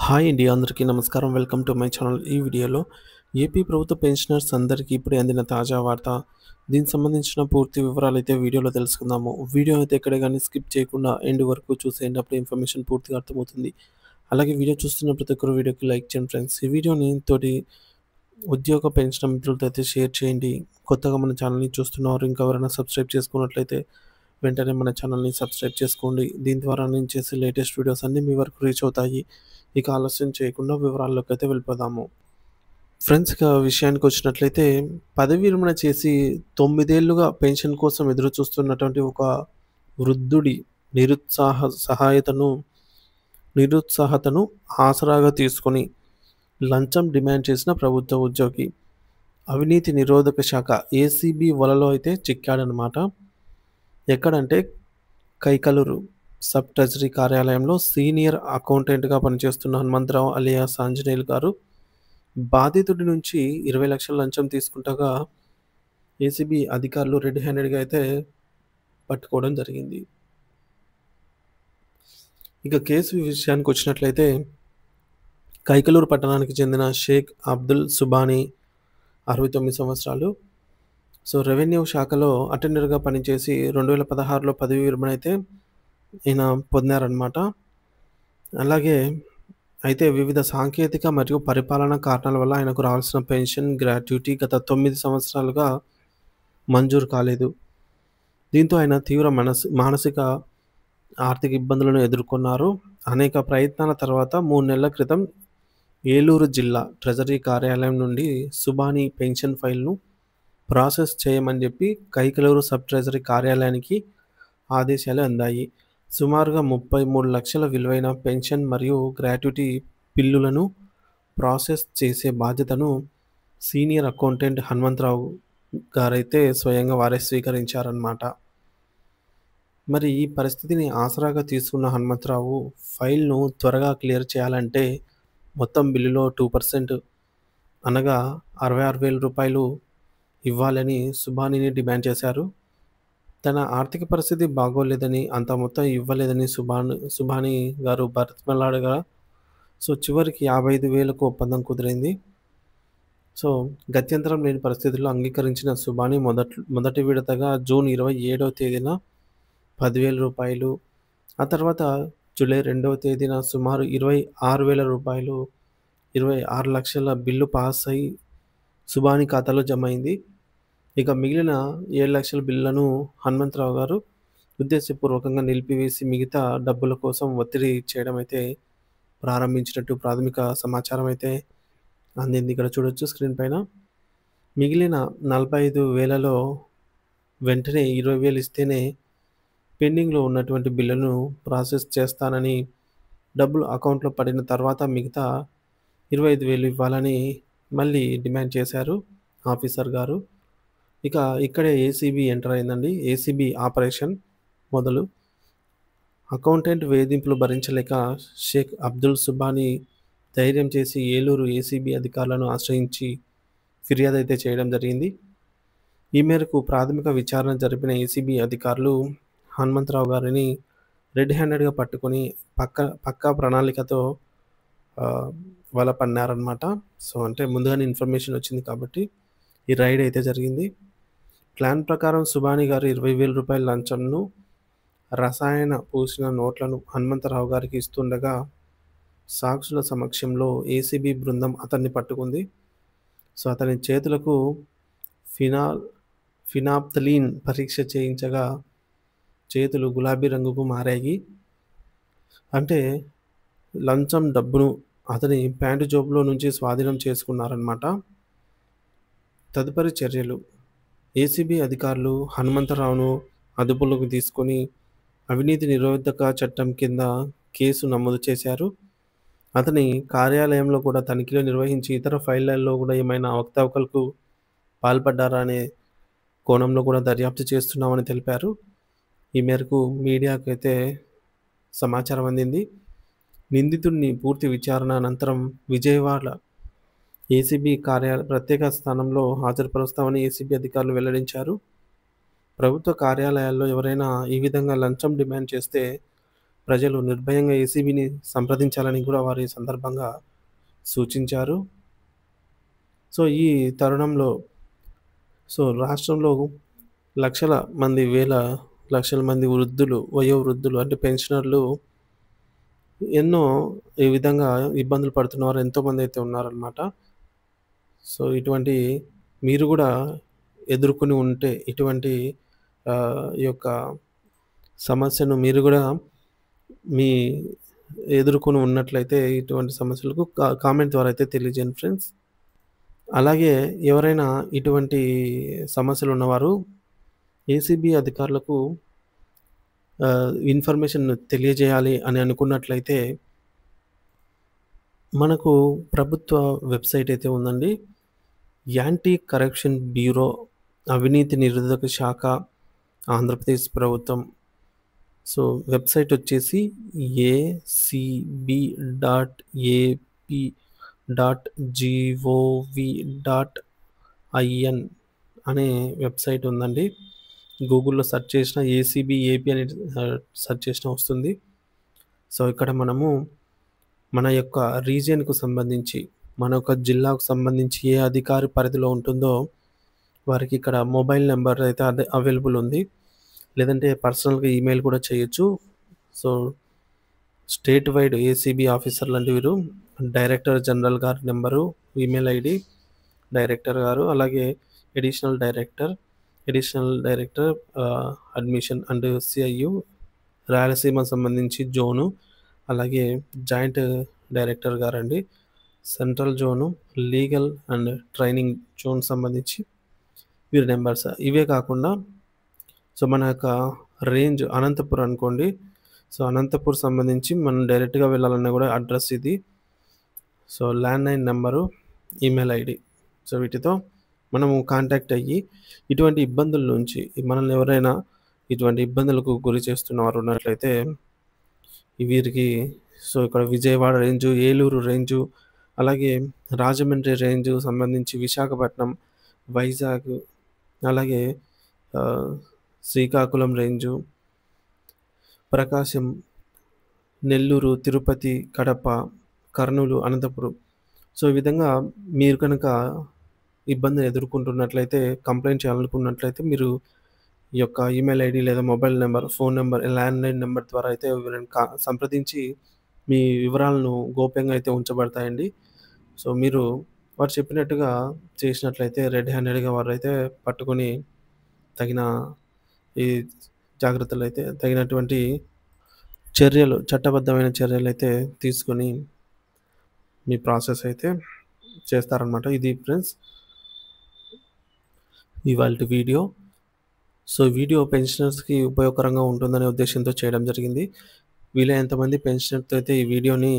Hi అండి, అందరికీ నమస్కారం. Welcome to my channel. ఈ వీడియోలో ఏపీ ప్రభుత్వ పెన్షనర్స్ అందరికీ ఇప్పుడే అందిన తాజా వార్త. దీనికి సంబంధించిన పూర్తి వివరాలైతే వీడియోలో తెలుసుకుందాము. వీడియో అయితే ఎక్కడ కానీ స్కిప్ చేయకుండా ఎండ్ వరకు చూసేయండి. అప్పుడు ఇన్ఫర్మేషన్ పూర్తిగా అర్థమవుతుంది. అలాగే వీడియో చూస్తున్న ప్రతి ఒక్కరు వీడియోకి లైక్ చేయండి ఫ్రెండ్స్. ఈ వీడియోని తోటి ఉద్యోగ పెన్షన్ మిత్రులతో అయితే షేర్ చేయండి. కొత్తగా మన ఛానల్ని చూస్తున్నవారు ఇంకెవరైనా సబ్స్క్రైబ్ చేసుకున్నట్లయితే వెంటనే మన ఛానల్ని సబ్స్క్రైబ్ చేసుకోండి. దీని ద్వారా నేను చేసే లేటెస్ట్ వీడియోస్ అన్నీ మీ వరకు రీచ్ అవుతాయి. ఇక ఆలస్యం చేయకుండా వివరాల్లోకి అయితే వెళ్ళిపోదాము. ఫ్రెండ్స్, ఇక విషయానికి వచ్చినట్లయితే పదవి విరమణ చేసి 9 ఏళ్లుగా పెన్షన్ కోసం ఎదురు చూస్తున్నటువంటి ఒక వృద్ధుడి నిరుత్సాహ సహాయతను నిరుత్సాహతను ఆసరాగా తీసుకొని లంచం డిమాండ్ చేసిన ప్రభుత్వ ఉద్యోగి అవినీతి నిరోధక శాఖ ఏసీబీ వలలో అయితే చిక్కాడనమాట. ఎక్కడంటే కైకలూరు సబ్ ట్రెజరీ కార్యాలయంలో సీనియర్ అకౌంటెంట్గా పనిచేస్తున్న హనుమంతరావు అలియాస్ ఆంజనేయులు గారు బాధితుడి నుంచి 20 లక్షల లంచం తీసుకుంటగా ఏసీబీ అధికారులు రెడ్ హ్యాండెడ్గా అయితే పట్టుకోవడం జరిగింది. ఇక కేసు విషయానికి వచ్చినట్లయితే కైకలూరు పట్టణానికి చెందిన షేక్ అబ్దుల్ సుబానీ 69 సంవత్సరాలు. రెవెన్యూ శాఖలో అటెండర్గా పనిచేసి 2016లో పదవి విరమణ అయితే ఈయన పొందారనమాట. అలాగే అయితే వివిధ సాంకేతిక మరియు పరిపాలనా కారణాల వల్ల ఆయనకు రావాల్సిన పెన్షన్, గ్రాట్యుటీ గత 9 సంవత్సరాలుగా మంజూరు కాలేదు. దీంతో ఆయన తీవ్ర మానసిక ఆర్థిక ఇబ్బందులను ఎదుర్కొన్నారు. అనేక ప్రయత్నాల తర్వాత 3 నెలల క్రితం ఏలూరు జిల్లా ట్రెజరీ కార్యాలయం నుండి సుబానీ పెన్షన్ ఫైల్ను ప్రాసెస్ చేయమని చెప్పి కైకలూరు సబ్ ట్రెజరీ కార్యాలయానికి ఆదేశాలు అందాయి. సుమారుగా 33 లక్షల విలువైన పెన్షన్ మరియు గ్రాట్యుటీ బిల్లులను ప్రాసెస్ చేసే బాధ్యతను సీనియర్ అకౌంటెంట్ హనుమంతరావు గారైతే స్వయంగా వారే స్వీకరించారన్నమాట. మరి ఈ పరిస్థితిని ఆసరాగా తీసుకున్న హనుమంతరావు ఫైల్ను త్వరగా క్లియర్ చేయాలంటే మొత్తం బిల్లులో 2% అనగా 66,000 రూపాయలు ఇవ్వాలని సుబానీని డిమాండ్ చేశారు. తన ఆర్థిక పరిస్థితి బాగోలేదని, అంత మొత్తం ఇవ్వలేదని సుబానీ గారు బతిమలాడగా చివరికి 55,000కు ఒప్పందం కుదిరింది. గత్యంతరం లేని పరిస్థితుల్లో అంగీకరించిన సుబానీ మొదటి విడతగా జూన్ 27వ తేదీన 10,000 రూపాయలు, ఆ తర్వాత జూలై 2వ తేదీన సుమారు 26,000 రూపాయలు, 26 లక్షల బిల్లు పాస్ అయి సుబానీ ఖాతాలో జమ అయింది. ఇక మిగిలిన 7 లక్షల బిల్లులను హనుమంతరావు గారు ఉద్దేశపూర్వకంగా నిలిపివేసి మిగతా డబ్బుల కోసం ఒత్తిడి చేయడం అయితే ప్రారంభించినట్టు ప్రాథమిక సమాచారం అయితే అందింది. ఇక్కడ చూడొచ్చు స్క్రీన్ పైన. మిగిలిన 45,000లో వెంటనే 20,000 ఇస్తేనే పెండింగ్లో ఉన్నటువంటి బిల్లును ప్రాసెస్ చేస్తానని, డబ్బులు అకౌంట్లో పడిన తర్వాత మిగతా 25,000 ఇవ్వాలని మళ్ళీ డిమాండ్ చేశారు ఆఫీసర్ గారు. ఇక ఇక్కడే ఏసీబీ ఎంటర్ అయిందండి. ఏసీబీ ఆపరేషన్ మొదలు. అకౌంటెంట్ వేధింపులు భరించలేక షేక్ అబ్దుల్ సుబానీ ధైర్యం చేసి ఏలూరు ఏసీబీ అధికారులను ఆశ్రయించి ఫిర్యాదు అయితే చేయడం జరిగింది. ఈ మేరకు ప్రాథమిక విచారణ జరిపిన ఏసీబీ అధికారులు హనుమంతరావు గారిని రెడ్ హ్యాండెడ్గా పట్టుకొని పక్కా ప్రణాళికతో వలపన్నారనమాట. అంటే ముందుగానే ఇన్ఫర్మేషన్ వచ్చింది కాబట్టి ఈ రైడ్ అయితే జరిగింది. ప్లాన్ ప్రకారం సుబానీ గారు 20,000 రూపాయల లంచంను, రసాయన పూసిన నోట్లను హనుమంతరావు గారికి ఇస్తుండగా సాక్షుల సమక్షంలో ఏసీబీ బృందం అతన్ని పట్టుకుంది. అతని చేతులకు ఫినాప్థలిన్ పరీక్ష చేయించగా చేతులు గులాబీ రంగుకు మారాయి. అంటే లంచం డబ్బును అతని ప్యాంటు జోబులో నుంచి స్వాధీనం చేసుకున్నారన్నమాట. తదుపరి చర్యలు: ఏసీబీ అధికారులు హనుమంతరావును అదుపులోకి తీసుకొని అవినీతి నిరోధక చట్టం కింద కేసు నమోదు చేశారు. అతని కార్యాలయంలో కూడా తనిఖీలు నిర్వహించి ఇతర ఫైళ్లలో కూడా ఏమైనా అవకతవకలకు పాల్పడ్డారా అనే కోణంలో కూడా దర్యాప్తు చేస్తున్నామని తెలిపారు. ఈ మేరకు మీడియాకు అయితే సమాచారం అందింది. నిందితుడిని పూర్తి విచారణ అనంతరం విజయవాడ ఏసీబీ ప్రత్యేక స్థానంలో హాజరుపరుస్తామని ఏసీబీ అధికారులు వెల్లడించారు. ప్రభుత్వ కార్యాలయాల్లో ఎవరైనా ఈ విధంగా లంచం డిమాండ్ చేస్తే ప్రజలు నిర్భయంగా ఏసీబీని సంప్రదించాలని కూడా వారు ఈ సందర్భంగా సూచించారు. సో, ఈ తరుణంలో రాష్ట్రంలో లక్షల మంది, లక్షల మంది వృద్ధులు, వయోవృద్ధులు అంటే పెన్షనర్లు ఎన్నో ఈ విధంగా ఇబ్బందులు పడుతున్నవారు ఎంతోమందైతే ఉన్నారనమాట. సో, ఇటువంటి మీరు గూడా ఎదుర్కొని ఉంటే ఇటువంటి ఈ యొక్క సమస్యను మీరు గూడా మీ ఎదుర్కొని ఉన్నట్లయితే ఇటువంటి సమస్యలకు కామెంట్ ద్వారా అయితే తెలియజేయండి ఫ్రెండ్స్. అలాగే ఎవరైనా ఇటువంటి సమస్యలున్నవారు ఏసీబీ అధికారులకు ఇన్ఫర్మేషన్ తెలియజేయాలి అని అనుకున్నట్లయితే మనకు ప్రభుత్వ వెబ్‌సైట్ అయితే ఉందండి. యాంటీ కరప్షన్ బ్యూరో, అవినీతి నిరోధక శాఖ, ఆంధ్రప్రదేశ్ ప్రభుత్వం. సో, వెబ్‌సైట్ వచ్చేసి acb.ap.gov.in అనే వెబ్‌సైట్ ఉందండి. గూగుల్‌లో సెర్చ్ చేసినా ఏసీబీ ఏపీ అని సెర్చ్ చేసినా వస్తుంది. సో, ఇక్కడ మనము మన యొక్క రీజియన్‌కు సంబంధించి, మన యొక్క జిల్లాకు సంబంధించి ఏ అధికారి పరిధిలో ఉంటుందో వారికి ఇక్కడ మొబైల్ నంబర్ అయితే అవైలబుల్ ఉంది. లేదంటే పర్సనల్‌గా ఈమెయిల్ కూడా చేయొచ్చు. సో, స్టేట్ వైడ్ ఏసీబీ ఆఫీసర్లు అంటే వీరు డైరెక్టర్ జనరల్ గారి నెంబరు, ఈమెయిల్ ఐడి డైరెక్టర్ గారు, అలాగే additional director admission and CIU Rayalaseema సంబంధించి జోను, అలాగే జాయింట్ డైరెక్టర్ గారండి central zone, legal and training zone సంబంధించి వీరి నెంబర్స్. ఇవే కాకుండా సో, మన యొక్క రేంజ్ అనంతపూర్ అనుకోండి. సో, అనంతపూర్ సంబంధించి మనం డైరెక్ట్‌గా వెళ్ళాలన్నా కూడా అడ్రస్ ఇది. So, landline number, email ID. So, వీటితో మనము కాంటాక్ట్ అయ్యి ఇటువంటి ఇబ్బందుల నుంచి మనల్ని ఎవరైనా ఇటువంటి ఇబ్బందులకు గురి చేస్తున్నవారు ఉన్నట్లయితే వీరికి ఇక్కడ విజయవాడ రేంజు, ఏలూరు రేంజు, అలాగే రాజమండ్రి రేంజు సంబంధించి విశాఖపట్నం, వైజాగ్, అలాగే శ్రీకాకుళం రేంజు, ప్రకాశం, నెల్లూరు, తిరుపతి, కడప, కర్నూలు, అనంతపురం. సో, ఈ విధంగా మీరు కనుక ఇబ్బందిని ఎదుర్కొంటున్నట్లయితే, కంప్లెయింట్ చేయాలనుకున్నట్లయితే మీరు ఈ యొక్క ఈమెయిల్ ఐడి లేదా mobile number, phone number, landline number ద్వారా అయితే వీరిని సంప్రదించి మీ వివరాలను గోప్యంగా అయితే ఉంచబడతాయండి. సో, మీరు వారు చెప్పినట్టుగా చేసినట్లయితే రెడ్ హ్యాండెడ్‌గా వారైతే పట్టుకొని తగిన ఈ జాగ్రత్తలైతే తగినటువంటి చట్టబద్ధమైన చర్యలైతే తీసుకొని మీ ప్రాసెస్ అయితే చేస్తారనమాట. ఇది ఫ్రెండ్స్ ఇవాల్టి వీడియో. సో, వీడియో పెన్షనర్స్‌కి ఉపయోగకరంగా ఉంటుందనే ఉద్దేశంతో చేయడం జరిగింది. వీలైనంత మంది పెన్షనర్స్‌తో అయితే ఈ వీడియోని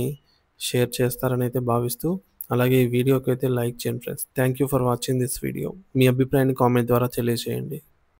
షేర్ చేస్తారని అయితే భావిస్తూ, అలాగే ఈ వీడియోకి అయితే లైక్ చేయండి friends. Thank you for watching this video. మీ అభిప్రాయాన్ని కామెంట్ ద్వారా తెలియజేయండి.